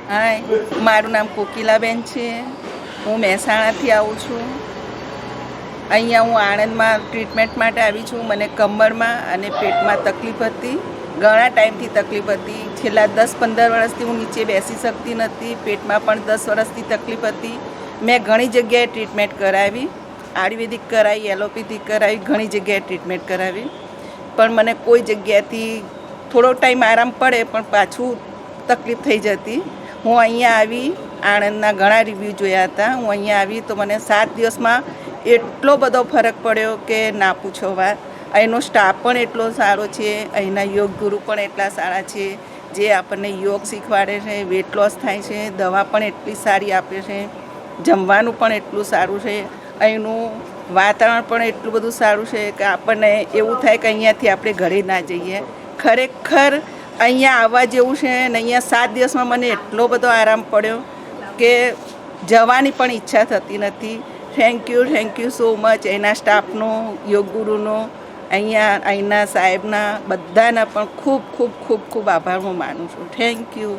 હાય, મારું નામ કોકિલાબેન છે. હું મહેસાણાથી આવું છું. અહીંયા હું આણંદમાં ટ્રીટમેન્ટ માટે આવી છું. મને કમરમાં અને પેટમાં તકલીફ હતી, ઘણા ટાઈમથી તકલીફ હતી. છેલ્લા 10-15 વર્ષથી હું નીચે બેસી શકતી નથી. પેટમાં પણ 10 વર્ષથી તકલીફ હતી. મેં ઘણી જગ્યાએ ટ્રીટમેન્ટ કરાવી, આયુર્વેદિક કરાવી, એલોપેથિક કરાવી, ઘણી જગ્યાએ ટ્રીટમેન્ટ કરાવી, પણ મને કોઈ જગ્યાએથી થોડો ટાઈમ આરામ પડે પણ પાછું તકલીફ થઈ જતી. હું અહીંયા આવી, આણંદના ઘણા રિવ્યૂ જોયા હતા. હું અહીંયા આવી તો મને 7 દિવસમાં એટલો બધો ફરક પડ્યો કે ના પૂછો વાત. અહીંનો સ્ટાફ પણ એટલો સારો છે, અહીંના યોગ ગુરુ પણ એટલા સારા છે, જે આપણને યોગ શીખવાડે છે, વેટ લોસ થાય છે, દવા પણ એટલી સારી આપે છે, જમવાનું પણ એટલું સારું છે, અહીંનું વાતાવરણ પણ એટલું બધું સારું છે કે આપણને એવું થાય કે અહીંયાથી આપણે ઘરે ના જઈએ. ખરેખર અહીંયા આવવા જેવું છે ને અહીંયા 7 દિવસમાં મને એટલો બધો આરામ પડ્યો કે જવાની પણ ઈચ્છા થતી નથી. થેન્ક યુ સો મચ એના સ્ટાફનો, યોગ ગુરુનો, અહીંના સાહેબના, બધાના પણ ખૂબ ખૂબ ખૂબ ખૂબ આભાર હું માનું છું. Thank you.